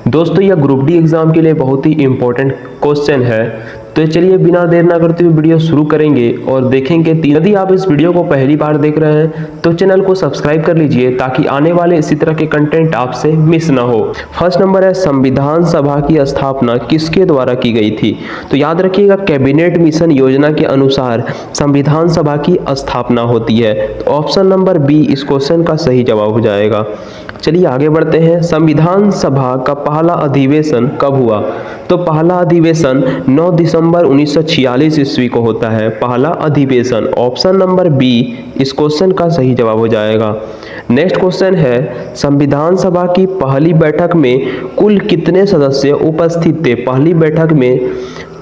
दोस्तों यह group D exam के लिए बहुत ही इंपॉर्टेंट क्वेश्चन है। तो चलिए बिना देर ना करते हुए वीडियो शुरू करेंगे और देखेंगे। यदि आप इस वीडियो को पहली बार देख रहे हैं तो चैनल को सब्सक्राइब कर लीजिए ताकि आने वाले इसी तरह के कंटेंट आपसे मिस ना हो। फर्स्ट नंबर है, संविधान सभा की स्थापना किसके द्वारा की गई थी? तो याद रखिएगा, कैबिनेट मिशन योजना के अनुसार संविधान सभा की स्थापना होती है। तो ऑप्शन नंबर बी इस क्वेश्चन का सही जवाब हो जाएगा। चलिए आगे बढ़ते हैं। संविधान सभा का पहला अधिवेशन कब हुआ? तो पहला अधिवेशन 9 दिसंबर 1946 ईस्वी को होता है। पहला अधिवेशन, ऑप्शन नंबर बी इस क्वेश्चन का सही जवाब हो जाएगा। नेक्स्ट क्वेश्चन है, संविधान सभा की पहली बैठक में कुल कितने सदस्य उपस्थित थे? पहली बैठक में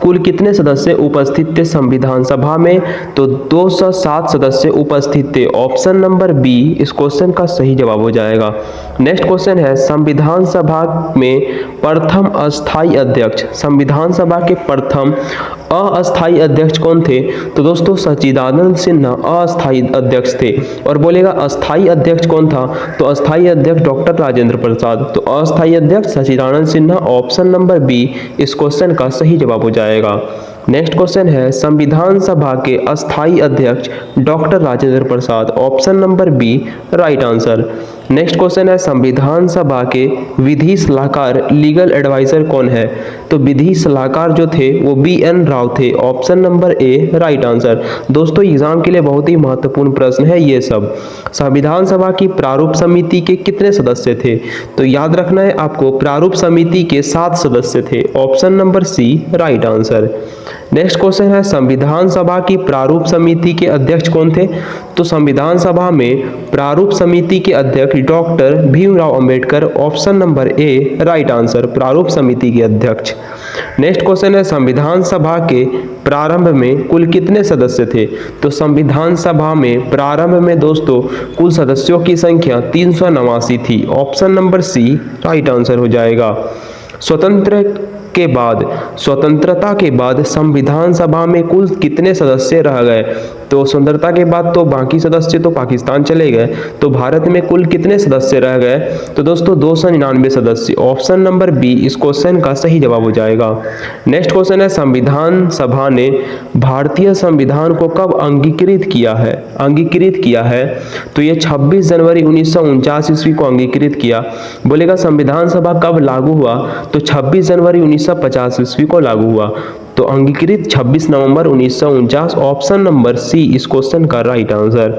कुल कितने सदस्य उपस्थित थे संविधान सभा में? तो 207 सदस्य उपस्थित थे। ऑप्शन नंबर बी इस क्वेश्चन का सही जवाब हो जाएगा। नेक्स्ट क्वेश्चन है, संविधान सभा में प्रथम अस्थायी अध्यक्ष, संविधान सभा के प्रथम अस्थायी अध्यक्ष कौन थे? तो दोस्तों सच्चिदानंद सिन्हा अस्थायी अध्यक्ष थे। और बोलेगा अस्थायी अध्यक्ष कौन था? तो अस्थायी अध्यक्ष डॉक्टर राजेंद्र प्रसाद। तो अस्थायी अध्यक्ष सच्चिदानंद सिन्हा, ऑप्शन नंबर बी इस क्वेश्चन का सही जवाब हो जाएगा। नेक्स्ट क्वेश्चन है, संविधान सभा के अस्थायी अध्यक्ष doctor Rajendra Prasad, option number B right answer. Next question है, संविधान सभा के विधि सलाहकार लीगल एडवाइजर कौन है? तो विधि सलाहकार जो थे वो BN राव थे, ऑप्शन नंबर ए राइट आंसर। दोस्तों एग्जाम के लिए बहुत ही महत्वपूर्ण प्रश्न है ये सब। संविधान सभा की प्रारूप समिति के कितने सदस्य थे? तो याद रखना है आपको, प्रारूप समिति के 7 सदस्य थे, option number C right answer. Next question है, संविधान सभा की प्रारूप समिति के अध्यक्ष कौन थे? तो संविधान सभा में प्रारूप समिति के अध्यक्ष doctor Bhimrao Ambedkar, option number ए राइट आंसर, प्रारूप समिति के अध्यक्ष। नेक्स्ट क्वेश्चन है, संविधान सभा के प्रारंभ में कुल कितने सदस्य थे? तो संविधान सभा में प्रारंभ में दोस्तों कुल सदस्यों की संख्या 389 थी, option number C right answer हो जाएगा। स्वतंत्रता के बाद संविधान सभा में कुल कितने सदस्य रह गए? तो स्वतंत्रता के बाद तो बाकी सदस्य तो पाकिस्तान चले गए, तो भारत में कुल कितने सदस्य रह गए? तो दोस्तों 299 सदस्य, ऑप्शन नंबर बी इस क्वेश्चन का सही जवाब हो जाएगा। नेक्स्ट क्वेश्चन है, संविधान सभा ने भारतीय संविधान को कब अंगीकृत किया है? तो ये 26 जनवरी 1949 ईस्वी को अंगीकृत किया। बोलेगा संविधान सभा कब लागू हुआ? तो 26 जनवरी 1950 ईस्वी को लागू हुआ। तो अंगीकृत 26 नवंबर 1949, ऑप्शन नंबर सी इस क्वेश्चन का राइट आंसर।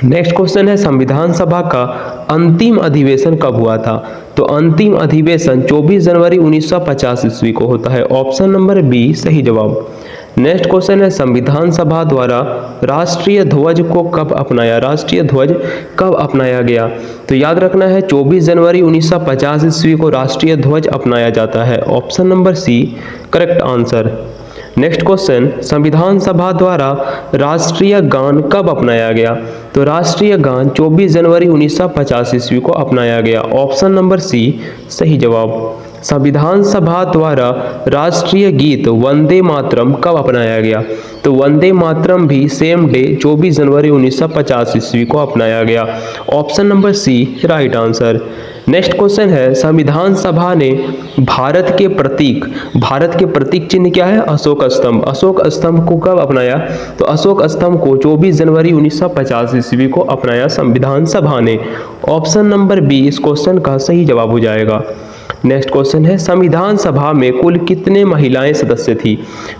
नेक्स्ट क्वेश्चन है, संविधान सभा का अंतिम अधिवेशन कब हुआ था? तो अंतिम अधिवेशन 24 जनवरी 1950 ईस्वी को होता है, ऑप्शन नंबर बी सही जवाब। नेक्स्ट क्वेश्चन है, संविधान सभा द्वारा राष्ट्रीय ध्वज को कब अपनाया गया? तो याद रखना है 24 जनवरी 1950 ईस्वी को राष्ट्रीय ध्वज अपनाया जाता है, option number C correct answer. Next question, संविधान सभा द्वारा राष्ट्रीय गान कब अपनाया गया? तो राष्ट्रीय गान 24 जनवरी 1950 ईस्वी को अपनाया गया, ऑप्शन नंबर सी सही जवाब। संविधान सभा द्वारा राष्ट्रीय गीत वंदे मातरम कब अपनाया गया? तो वंदे मातरम भी सेम डे 24 जनवरी 1950 ईस्वी को अपनाया गया, option number C right answer. Next question है, संविधान सभा ने भारत के प्रतीक चिन्ह क्या है? अशोक स्तंभ को कब अपनाया? तो अशोक स्तंभ को 24 जनवरी 1950 ईस्वी को अपनाया संविधान सभा ने, ऑप्शन नंबर बी इस क्वेश्चन का सही जवाब हो जाएगा। नेक्स्ट क्वेश्चन है, संविधान सभा में कुल कितने महिलाएं सदस्य थी?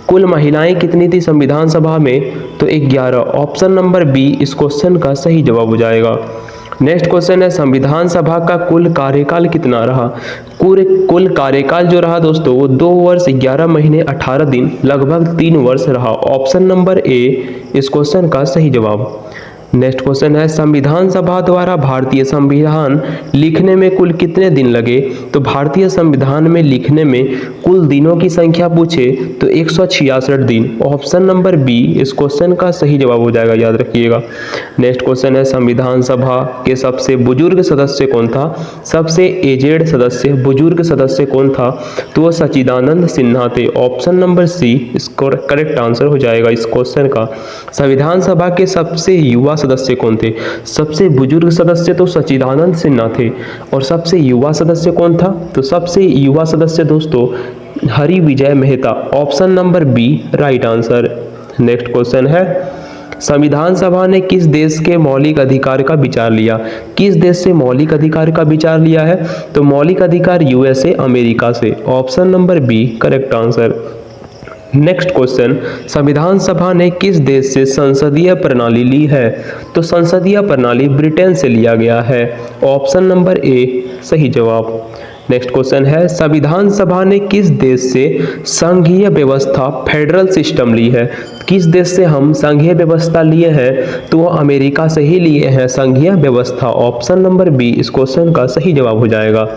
कुल महिलाएं कितनी थी संविधान सभा में? तो 11, ऑप्शन नंबर बी इस क्वेश्चन का सही जवाब हो जाएगा। नेक्स्ट क्वेश्चन है, संविधान सभा का कुल कार्यकाल कितना रहा? कुल कार्यकाल जो रहा दोस्तों वो 2 वर्ष 11 महीने 18 दिन, लगभग 3 वर्ष रहा, ऑप्शन नंबर ए इस क्वेश्चन का सही जवाब। नेक्स्ट क्वेश्चन है, संविधान सभा द्वारा भारतीय संविधान लिखने में कुल कितने दिन लगे? तो भारतीय संविधान में लिखने में कुल दिनों की संख्या पूछे तो 166 दिन, ऑप्शन नंबर बी इस क्वेश्चन का सही जवाब हो जाएगा, याद रखिएगा। नेक्स्ट क्वेश्चन है, संविधान सभा के सबसे बुजुर्ग सदस्य कौन था? सबसे एजेड सदस्य, बुजुर्ग सदस्य कौन था? तो वो सच्चिदानंद सिन्हा थे, ऑप्शन नंबर सी इसको करेक्ट आंसर हो जाएगा इस क्वेश्चन का। संविधान सभा के सबसे युवा सदस्य कौन थे? सबसे बुजुर्ग सदस्य तो सच्चिदानंद सिन्हा थे। और सबसे युवा सदस्य कौन था? तो सबसे युवा सदस्य दोस्तों Hari Vijay Mehta. Option number B right answer. Next question है, संविधान सभा ने किस देश के मौलिक अधिकार का विचार लिया? किस देश से मौलिक अधिकार का विचार लिया है? तो मौलिक अधिकार यूएसए अमेरिका से। Option number B correct answer. Next question, संविधान सभा ने किस देश से संसदीय प्रणाली ली है? तो संसदीय प्रणाली ब्रिटेन से लिया गया है। ऑप्शन नंबर ए सही जवाब। नेक्स्ट क्वेश्चन है, संविधान सभा ने किस देश से संघीय व्यवस्था फेडरल सिस्टम ली है? किस देश से हम संघीय व्यवस्था लिए हैं? तो वो अमेरिका से ही लिए हैं संघीय व्यवस्था। ऑप्शन नंबर बी इस क्वेश्चन का सही जवाब हो जाएगा।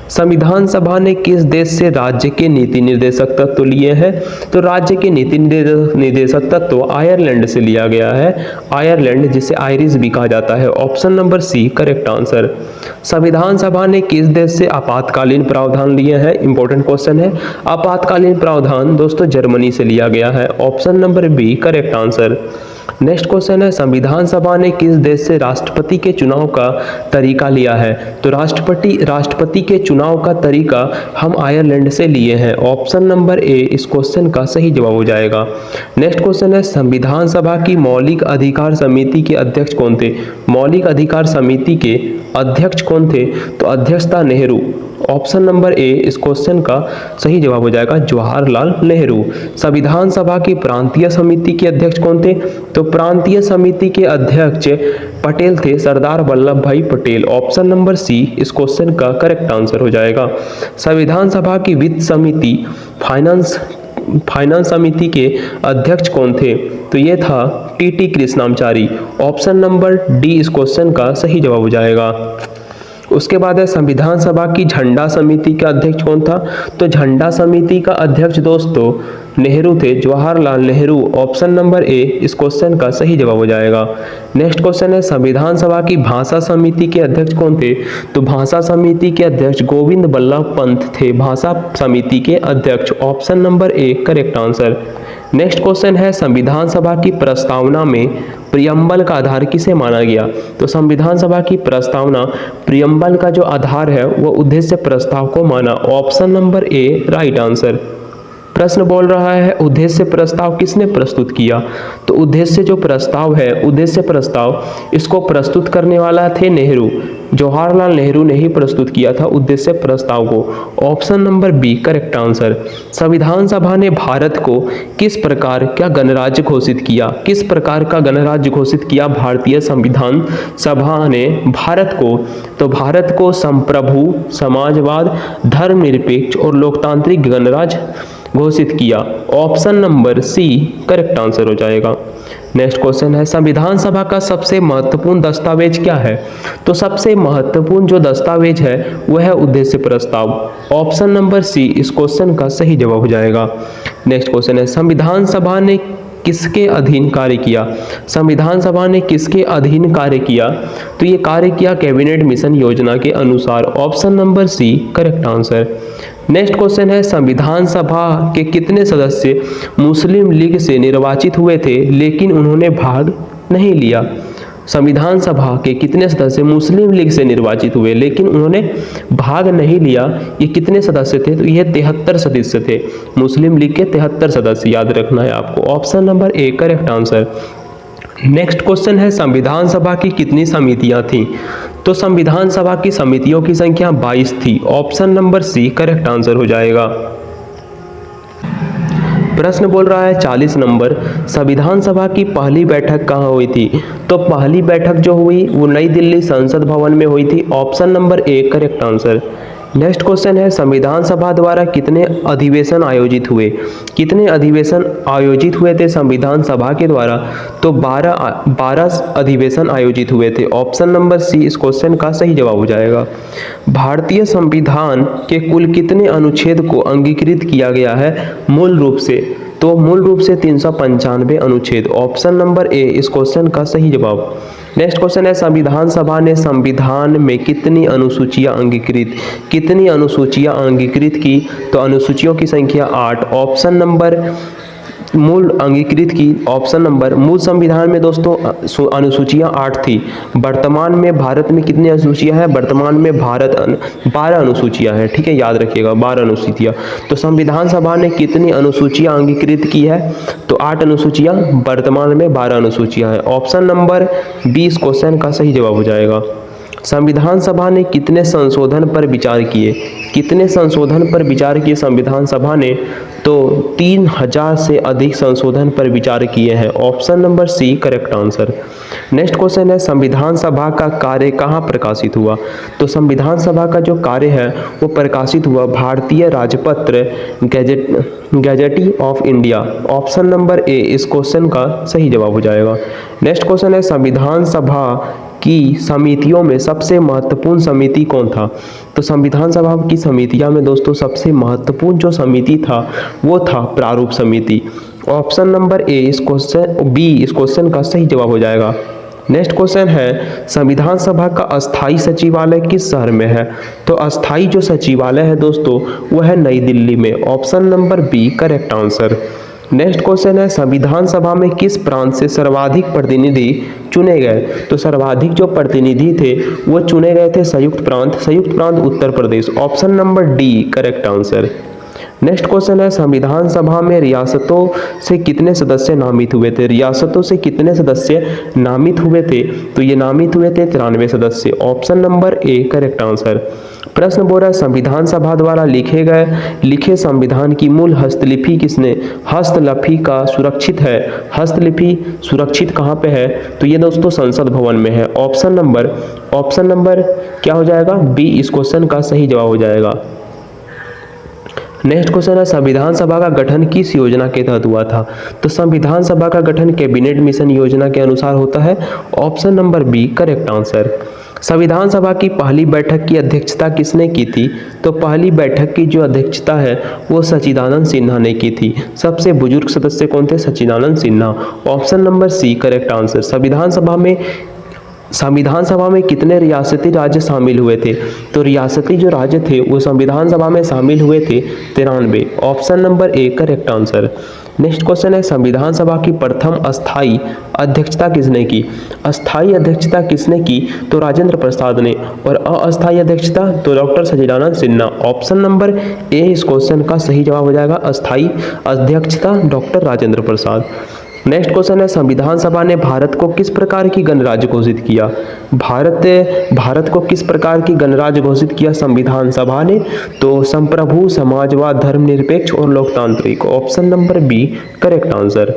संविधान सभा ने किस देश से राज्य के नीति निर्देशक तत्व लिए हैं? तो राज्य के नीति निर्देशक तत्व आयरलैंड से लिया गया है। आयरलैंड, जिसे आयरिश भी कहा जाता है। Option number C correct answer. संविधान सभा ने किस देश से आपातकालीन प्रावधान लिए हैं? इंपॉर्टेंट क्वेश्चन है। आपातकालीन प्रावधान दोस्तों जर्मनी से लिया गया है। Option number B correct answer. Next question है, संविधान सभा ने किस देश से राष्ट्रपति के चुनाव का तरीका लिया है? तो राष्ट्रपति के चुनाव का तरीका हम आयरलैंड से लिए हैं। ऑप्शन नंबर ए इस क्वेश्चन का सही जवाब हो जाएगा। नेक्स्ट क्वेश्चन है, संविधान सभा की मौलिक अधिकार समिति के अध्यक्ष कौन थे? मौलिक अधिकार समिति के अध्यक्ष कौन थे? तो अध्यक्ष था नेहरू। ऑप्शन नंबर ए इस क्वेश्चन का सही जवाब हो जाएगा, जवाहरलाल नेहरू। संविधान सभा की प्रांतीय समिति के अध्यक्ष कौन थे? तो प्रांतीय समिति के अध्यक्ष पटेल थे, सरदार वल्लभ भाई पटेल। ऑप्शन नंबर सी इस क्वेश्चन का करेक्ट आंसर हो जाएगा। संविधान सभा की वित्त समिति फाइनेंस समिति के अध्यक्ष कौन थे? तो ये था T Krishnamachari. Option number D इस क्वेश्चन का सही जवाब हो जाएगा। उसके बाद है, संविधान सभा की झंडा समिति का अध्यक्ष कौन था? तो झंडा समिति का अध्यक्ष दोस्तों नेहरू थे, Jawaharlal Nehru. Option number A इस क्वेश्चन का सही जवाब हो जाएगा। नेक्स्ट क्वेश्चन है, संविधान सभा की भाषा समिति के अध्यक्ष कौन थे? तो भाषा समिति के अध्यक्ष गोविंद बल्लभ पंत थे, भाषा समिति के अध्यक्ष। Option number A correct answer. Next question है, संविधान सभा की प्रस्तावना में प्रियम्बल का आधार किसे माना गया? तो संविधान सभा की प्रस्तावना प्रियम्बल का जो आधार है वो उद्देश्य प्रस्ताव को माना। ऑप्शन नंबर ए राइट आंसर। प्रश्न बोल रहा है उद्देश्य प्रस्ताव किसने प्रस्तुत किया? तो उद्देश्य जो प्रस्ताव है, उद्देश्य प्रस्ताव, इसको प्रस्तुत करने वाला थे नेहरू। जवाहरलाल नेहरू ने ही प्रस्तुत किया था उद्देश्य प्रस्ताव को। Option number B correct answer. संविधान सभा ने भारत को किस प्रकार का गणराज्य घोषित किया? किस प्रकार का गणराज्य घोषित किया भारतीय संविधान सभा ने भारत को? तो भारत को संप्रभु, समाजवाद, धर्मनिरपेक्ष और लोकतांत्रिक गणराज्य घोषित किया। Option number C correct answer हो जाएगा। नेक्स्ट क्वेश्चन है, संविधान सभा का सबसे महत्वपूर्ण दस्तावेज क्या है? तो सबसे महत्वपूर्ण जो दस्तावेज है वह है उद्देश्य प्रस्ताव। ऑप्शन नंबर सी इस क्वेश्चन का सही जवाब हो जाएगा। नेक्स्ट क्वेश्चन है, संविधान सभा ने किसके अधीन कार्य किया? संविधान सभा ने किसके अधीन कार्य किया? तो ये कार्य किया कैबिनेट मिशन योजना के अनुसार। Option number C correct answer. Next question है, संविधान सभा के कितने सदस्य मुस्लिम लीग से निर्वाचित हुए थे लेकिन उन्होंने भाग नहीं लिया? संविधान सभा के कितने सदस्य मुस्लिम लीग से निर्वाचित हुए लेकिन उन्होंने भाग नहीं लिया? ये कितने सदस्य थे? तो ये 73 सदस्य थे। मुस्लिम लीग के 73 सदस्य याद रखना है आपको। Option number A correct answer. Next question है, संविधान सभा की कितनी समितियां थीं? तो संविधान सभा की समितियों की संख्या 22 थी। Option number C correct answer हो जाएगा। प्रश्न बोल रहा है 40 नंबर, संविधान सभा की पहली बैठक कहाँ हुई थी? तो पहली बैठक जो हुई वो नई दिल्ली संसद भवन में हुई थी। Option number A correct answer. Next question है, संविधान सभा द्वारा कितने अधिवेशन आयोजित हुए? कितने अधिवेशन आयोजित हुए थे संविधान सभा के द्वारा? तो 12 अधिवेशन आयोजित हुए थे। ऑप्शन नंबर सी इस क्वेश्चन का सही जवाब हो जाएगा। भारतीय संविधान के कुल कितने अनुच्छेद को अंगीकृत किया गया है मूल रूप से? तो मूल रूप से 395 अनुच्छेद। ऑप्शन नंबर ए इस क्वेश्चन का सही जवाब। नेक्स्ट क्वेश्चन है, संविधान सभा ने संविधान में कितनी अनुसूचियां अंगीकृत की? तो अनुसूचियों की संख्या 8। ऑप्शन नंबर मूल अंगीकृत की। ऑप्शन नंबर, मूल संविधान में दोस्तों अनुसूचियां 8 थी। वर्तमान में भारत में कितनी अनुसूचियां हैं? वर्तमान में भारत 12 अनुसूचियां हैं। ठीक है, याद रखिएगा 12 अनुसूचियां। तो संविधान सभा ने कितनी अनुसूचियां अंगीकृत की है? तो 8 अनुसूचियां, वर्तमान में 12 अनुसूचियां हैं। ऑप्शन नंबर बी इस क्वेश्चन का सही जवाब हो जाएगा। संविधान सभा ने कितने संशोधन पर विचार किए? कितने संशोधन पर विचार किए संविधान सभा ने? तो 3000 से अधिक संशोधन पर विचार किए हैं। Option number C correct answer. Next question है, संविधान सभा का कार्य कहाँ प्रकाशित हुआ? तो संविधान सभा का जो कार्य है वो प्रकाशित हुआ भारतीय राजपत्र gazette of India. Option number A इस क्वेश्चन का सही जवाब हो जाएगा। नेक्स्ट क्वेश्चन है, संविधान सभा की समितियों में सबसे महत्वपूर्ण समिति कौन था? तो संविधान सभा की समितियों में दोस्तों सबसे महत्वपूर्ण जो समिति था वो था प्रारूप समिति। ऑप्शन नंबर ए इस क्वेश्चन का सही जवाब हो जाएगा। नेक्स्ट क्वेश्चन है, संविधान सभा का अस्थाई सचिवालय किस शहर में है? तो अस्थाई जो सचिवालय है दोस्तों वह है नई दिल्ली में। Option number B correct answer. Next question है, संविधान सभा में किस प्रांत से सर्वाधिक प्रतिनिधि चुने गए? तो सर्वाधिक जो प्रतिनिधि थे वो चुने गए थे संयुक्त प्रांत Uttar Pradesh. Option number D correct answer. Next question है, संविधान सभा में रियासतों से कितने सदस्य नामित हुए थे? रियासतों से कितने सदस्य नामित हुए थे? तो ये नामित हुए थे 93 सदस्य। Option number A correct answer. प्रश्न बोल रहा है, संविधान सभा द्वारा लिखे संविधान की मूल हस्तलिपि किसने? हस्तलिपि का सुरक्षित है। हस्तलिपि सुरक्षित कहाँ पे है? तो ये दोस्तों संसद भवन में है। ऑप्शन नंबर क्या हो जाएगा? बी इस क्वेश्चन का सही जवाब हो जाएगा। नेक्स्ट क्वेश्चन है, संविधान सभा का गठन किस योजना के तहत हुआ था? तो संविधान सभा का गठन कैबिनेट मिशन योजना के अनुसार होता है। Option number B correct answer. संविधान सभा की पहली बैठक की अध्यक्षता किसने की थी? तो पहली बैठक की जो अध्यक्षता है वो सच्चिदानंद सिन्हा ने की थी। सबसे बुजुर्ग सदस्य कौन थे? Sachchidananda Sinha. Option number C correct answer. संविधान सभा में कितने रियासती राज्य शामिल हुए थे? तो रियासती जो राज्य थे वो संविधान सभा में शामिल हुए थे 93। Option number A correct answer. Next question है, संविधान सभा की प्रथम अस्थाई अध्यक्षता किसने की? अस्थाई अध्यक्षता किसने की? तो राजेंद्र प्रसाद ने। और अस्थाई अध्यक्षता तो doctor Sachchidanand Sinha. Option number A इस क्वेश्चन का सही जवाब हो जाएगा। अस्थाई अध्यक्षता डॉक्टर राजेंद्र प्रसाद। नेक्स्ट क्वेश्चन है, संविधान सभा ने भारत को किस प्रकार की गणराज्य घोषित किया? भारत को किस प्रकार की गणराज्य घोषित किया संविधान सभा ने? तो संप्रभु, समाजवाद, धर्मनिरपेक्ष और लोकतांत्रिक। Option number B correct answer.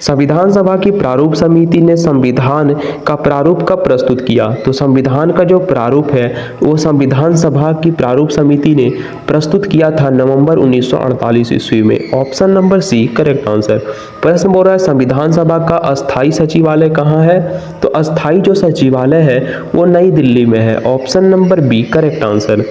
संविधान सभा की प्रारूप समिति ने संविधान का प्रारूप कब प्रस्तुत किया? तो संविधान का जो प्रारूप है वो संविधान सभा की प्रारूप समिति ने प्रस्तुत किया था नवंबर 1948 ईस्वी में। Option number C correct answer. प्रश्न बोल रहा है, संविधान सभा का अस्थाई सचिवालय कहाँ है? तो अस्थाई जो सचिवालय है वो नई दिल्ली में है। Option number B correct answer.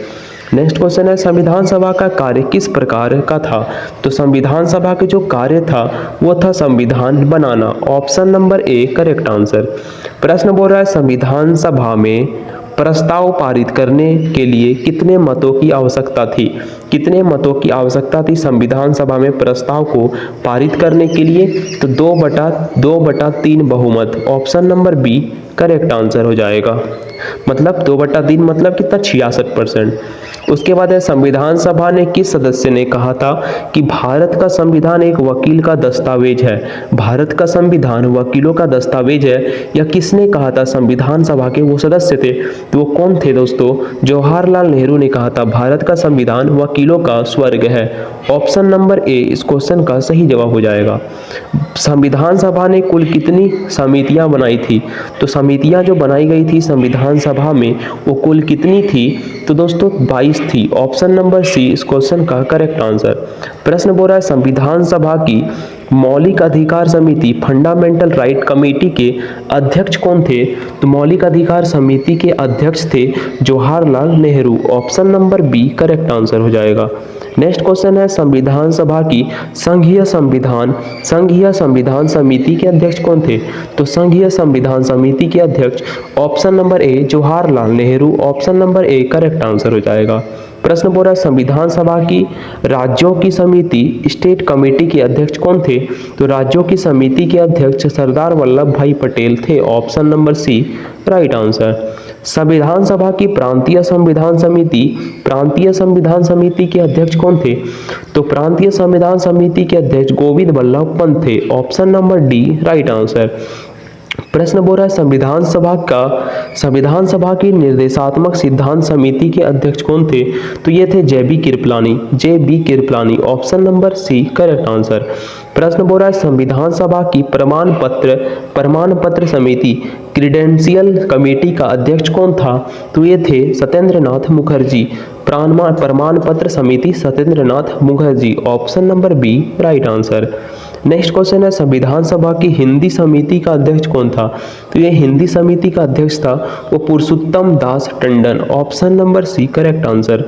Next question है, संविधान सभा का कार्य किस प्रकार का था? तो संविधान सभा के जो कार्य था वो था संविधान बनाना। Option number A correct answer. प्रश्न बोल रहा है, संविधान सभा में प्रस्ताव पारित करने के लिए कितने मतों की आवश्यकता थी? कितने मतों की आवश्यकता थी संविधान सभा में प्रस्ताव को पारित करने के लिए? तो 2/3 बहुमत। Option number B correct answer हो जाएगा। मतलब 2/3 मतलब कितना? 66%। उसके बाद है, संविधान सभा ने किस सदस्य ने कहा था कि भारत का संविधान एक वकील का दस्तावेज है? भारत का संविधान वकीलों का दस्तावेज है, या किसने कहा था? संविधान सभा के वो सदस्य थे, तो वो कौन थे दोस्तों? जवाहरलाल नेहरू ने कहा था भारत का संविधान वकीलों का स्वर्ग है। ऑप्शन नंबर ए इस क्वेश्चन का सही जवाब हो जाएगा। संविधान सभा ने कुल कितनी समितियां बनाई थी? तो समितियां जो बनाई गई थी संविधान सभा में वो कुल कितनी थी? तो दोस्तों 22 थी। ऑप्शन नंबर सी इस क्वेश्चन का करेक्ट आंसर। प्रश्न बोल रहा है, संविधान सभा की मौलिक अधिकार समिति फंडामेंटल राइट कमेटी के अध्यक्ष कौन थे? तो मौलिक अधिकार समिति के अध्यक्ष थे Jawaharlal Nehru. Option number B correct answer हो जाएगा। नेक्स्ट क्वेश्चन है, संविधान सभा की संघीय संविधान समिति के अध्यक्ष कौन थे? तो संघीय संविधान समिति के अध्यक्ष option number A Jawaharlal Nehru. Option number A correct answer हो जाएगा। प्रश्न बोल रहा है संविधान सभा की राज्यों की समिति स्टेट कमेटी के अध्यक्ष कौन थे? तो राज्यों की समिति के अध्यक्ष सरदार वल्लभ भाई पटेल थे। Option number C right answer. संविधान सभा की प्रांतीय संविधान समिति के अध्यक्ष कौन थे? तो प्रांतीय संविधान समिति के अध्यक्ष गोविंद वल्लभ पंत थे। Option number D right answer. प्रश्न बोल रहा है संविधान सभा की निर्देशात्मक सिद्धांत समिति के अध्यक्ष कौन थे? तो ये थे J B Kripalani. Option number C correct answer. प्रश्न बोल रहा है संविधान सभा की प्रमाण पत्र समिति क्रीडेंशियल कमेटी का अध्यक्ष कौन था? तो ये थे सत्येंद्र नाथ मुखर्जी। प्रमाण पत्र समिति Satyendra Nath Mukherjee. Option number B right answer. Next question है संविधान सभा की हिंदी समिति का अध्यक्ष कौन था? तो ये हिंदी समिति का अध्यक्ष था वो Purushottam Das Tandon. Option number C correct answer.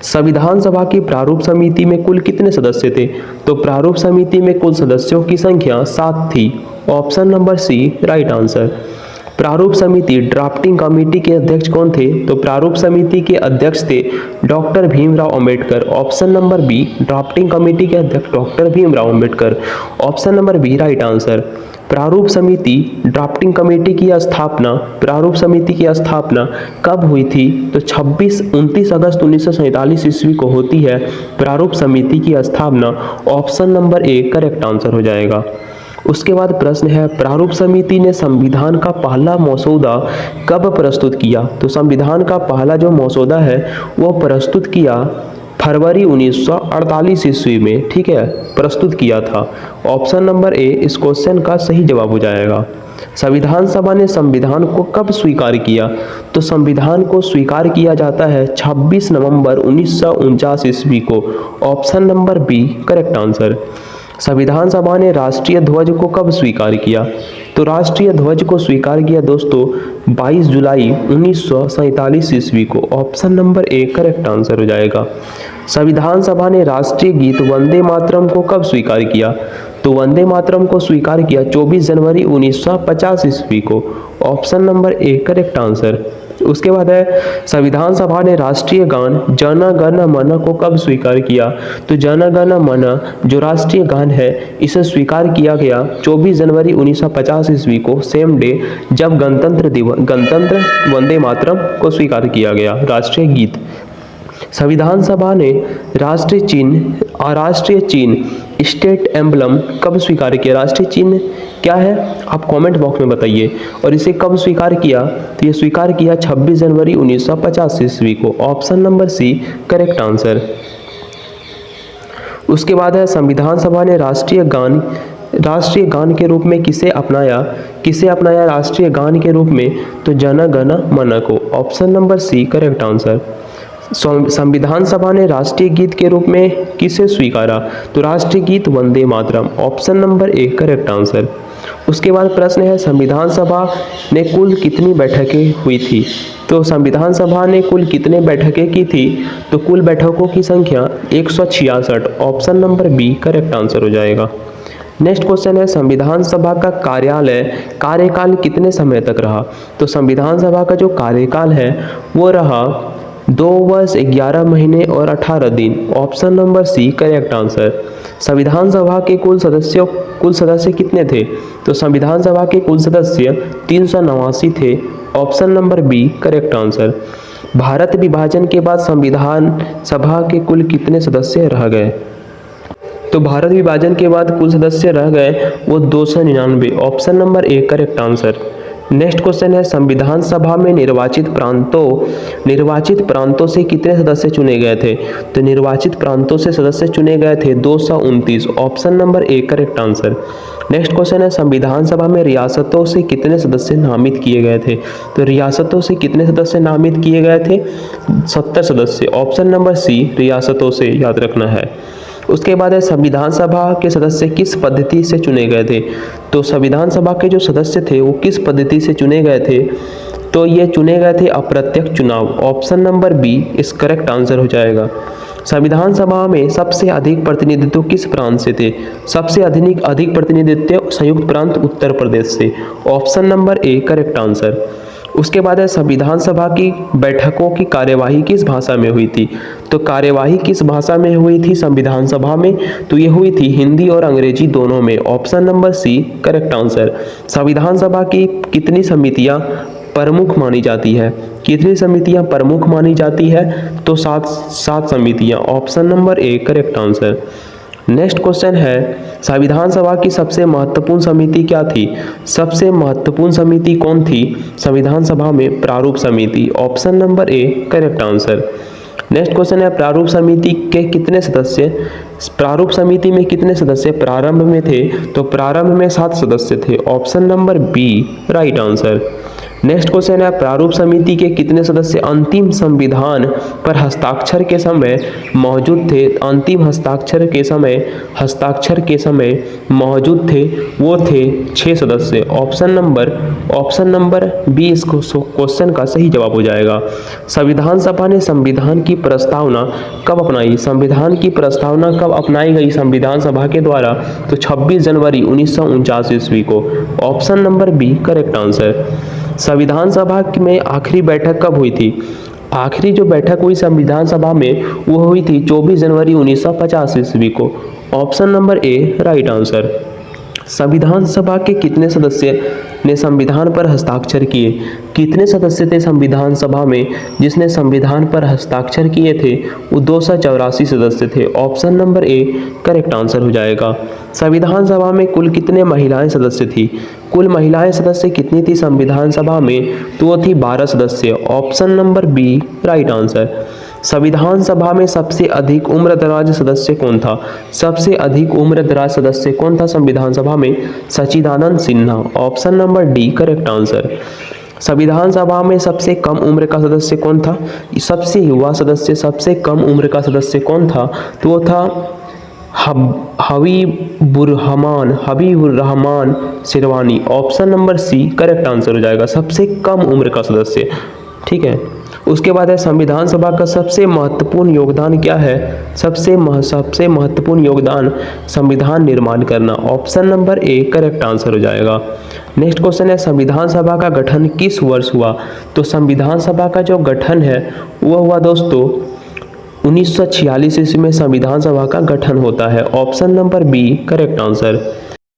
संविधान सभा की प्रारूप समिति में कुल कितने सदस्य थे? तो प्रारूप समिति में कुल सदस्यों की संख्या 7 थी। Option number C right answer. प्रारूप समिति ड्राफ्टिंग कमेटी के अध्यक्ष कौन थे? तो प्रारूप समिति के अध्यक्ष थे doctor Bhimrao Ambedkar. Option number B drafting committee के अध्यक्ष doctor Bhimrao Ambedkar. Option number B right answer. प्रारूप समिति ड्राफ्टिंग कमेटी की स्थापना कब हुई थी? तो 29 अगस्त 1947 ईस्वी को होती है प्रारूप समिति की स्थापना। Option number A correct answer हो जाएगा। उसके बाद प्रश्न है प्रारूप समिति ने संविधान का पहला मसौदा कब प्रस्तुत किया? तो संविधान का पहला जो मसौदा है वो प्रस्तुत किया फरवरी 1948 ईस्वी में, ठीक है, प्रस्तुत किया था। ऑप्शन नंबर ए इस क्वेश्चन का सही जवाब हो जाएगा। संविधान सभा ने संविधान को कब स्वीकार किया? तो संविधान को स्वीकार किया जाता है 26 नवंबर 1949 ईस्वी को। Option number B correct answer. संविधान सभा ने राष्ट्रीय ध्वज को कब स्वीकार किया? तो राष्ट्रीय ध्वज को स्वीकार किया दोस्तों 22 जुलाई 1947 ईस्वी को। Option number A correct answer हो जाएगा। संविधान सभा ने राष्ट्रीय गीत वंदे मातरम को कब स्वीकार किया? तो वंदे मातरम को स्वीकार किया 24 जनवरी 1950 ईस्वी को। Option number A correct answer. उसके बाद है संविधान सभा ने राष्ट्रीय गान जन गण मन को कब स्वीकार किया? तो जन गण मन जो राष्ट्रीय गान है इसे स्वीकार किया गया 24 जनवरी 1950 ईस्वी को, सेम डे जब गणतंत्र वंदे मातरम को स्वीकार किया गया राष्ट्रीय गीत। संविधान सभा ने राष्ट्रीय चिन्ह स्टेट एम्बलम कब स्वीकार किया? राष्ट्रीय चिन्ह क्या है आप कमेंट बॉक्स में बताइए। और इसे कब स्वीकार किया? तो ये स्वीकार किया 26 जनवरी 1950 ईस्वी को। Option number C correct answer. उसके बाद है संविधान सभा ने राष्ट्रीय गान के रूप में किसे अपनाया राष्ट्रीय गान के रूप में? तो जन गण मन को। Option number C correct answer. संविधान सभा ने राष्ट्रीय गीत के रूप में किसे स्वीकारा? तो राष्ट्रीय गीत Vande Mataram. Option number A correct answer. उसके बाद प्रश्न है संविधान सभा ने कुल कितनी बैठकें हुई थी? तो संविधान सभा ने कुल कितने बैठकें की थी? तो कुल बैठकों की संख्या 166। Option number B correct answer हो जाएगा। नेक्स्ट क्वेश्चन है संविधान सभा का कार्यकाल कितने समय तक रहा? तो संविधान सभा का जो कार्यकाल है वो रहा 2 वर्ष 11 महीने और 18 दिन। Option number C correct answer. संविधान सभा के कुल सदस्य कितने थे? तो संविधान सभा के कुल सदस्य 389 थे। Option number B correct answer. Bharat विभाजन के बाद संविधान सभा के कुल कितने सदस्य रह गए? तो भारत विभाजन के बाद कुल सदस्य रह गए वो 299। Option number A correct answer. Next question है संविधान सभा में निर्वाचित प्रांतों से कितने सदस्य चुने गए थे? तो निर्वाचित प्रांतों से सदस्य चुने गए थे 229। Option number A correct answer. Next question है संविधान सभा में रियासतों से कितने सदस्य नामित किए गए थे? तो रियासतों से कितने सदस्य नामित किए गए थे? 70 सदस्य। ऑप्शन नंबर सी रियासतों से याद रखना है। उसके बाद है संविधान सभा के सदस्य किस पद्धति से चुने गए थे? तो संविधान सभा के जो सदस्य थे वो किस पद्धति से चुने गए थे? तो ये चुने गए थे अप्रत्यक्ष चुनाव। ऑप्शन नंबर बी इस करेक्ट आंसर हो जाएगा। संविधान सभा में सबसे अधिक प्रतिनिधित्व किस प्रांत से थे? सबसे अधिक प्रतिनिधित्व संयुक्त प्रांत उत्तर प्रदेश से। Option number A correct answer. उसके बाद है संविधान सभा की बैठकों की कार्यवाही किस भाषा में हुई थी। तो कार्यवाही किस भाषा में हुई थी संविधान सभा में, तो ये हुई थी हिंदी और अंग्रेजी दोनों में। Option number C correct answer. संविधान सभा की कितनी समितियां प्रमुख मानी जाती है, कितनी समितियां प्रमुख मानी जाती है, तो सात समितियां। Option number A correct answer. Next question है संविधान सभा की सबसे महत्वपूर्ण समिति क्या थी। सबसे महत्वपूर्ण समिति कौन थी संविधान सभा में, प्रारूप समिति। Option number A correct answer. Next question है प्रारूप समिति के कितने सदस्य, प्रारूप समिति में कितने सदस्य प्रारंभ में थे, तो प्रारंभ में 7 सदस्य थे। Option number B right answer. Next question है प्रारूप समिति के कितने सदस्य अंतिम संविधान पर हस्ताक्षर के समय मौजूद थे। अंतिम हस्ताक्षर के समय मौजूद थे, वो थे 6 सदस्य। ऑप्शन नंबर बी इस क्वेश्चन का सही जवाब हो जाएगा। संविधान सभा ने संविधान की प्रस्तावना कब अपनाई, संविधान की प्रस्तावना कब अपनाई गई संविधान सभा के द्वारा, तो 26 जनवरी 1949 ईस्वी को। Option number B correct answer. संविधान सभा में आखिरी बैठक कब हुई थी। आखिरी जो बैठक हुई संविधान सभा में वो हुई थी 24 जनवरी 1950 ईस्वी को। ऑप्शन नंबर ए राइट आंसर। संविधान सभा के कितने सदस्य ने संविधान पर हस्ताक्षर किए, कितने सदस्य थे संविधान सभा में जिसने संविधान पर हस्ताक्षर किए थे, वो 284 सदस्य थे। Option number A correct answer हो जाएगा। संविधान सभा में कुल कितने महिलाएं सदस्य थी, कुल महिलाएं सदस्य कितनी थी संविधान सभा में, तो वो थी 12 सदस्य। Option number B right answer. संविधान सभा में सबसे अधिक उम्र दराज सदस्य कौन था, सबसे अधिक उम्र दराज सदस्य कौन था संविधान सभा में, Sachchidananda Sinha. Option number D correct answer. संविधान सभा में सबसे कम उम्र का सदस्य कौन था, सबसे युवा सदस्य, सबसे कम उम्र का सदस्य कौन था, तो वो था Habibur Rahman Sirwani. Option number C correct answer हो जाएगा, सबसे कम उम्र का सदस्य। ठीक है, उसके बाद है संविधान सभा का सबसे महत्वपूर्ण योगदान क्या है, सबसे महत्वपूर्ण योगदान संविधान निर्माण करना। Option number A correct answer हो जाएगा। नेक्स्ट क्वेश्चन है संविधान सभा का गठन किस वर्ष हुआ, तो संविधान सभा का जो गठन है वो हुआ दोस्तों 1946 ईस्वी में संविधान सभा का गठन होता है। Option number B correct answer.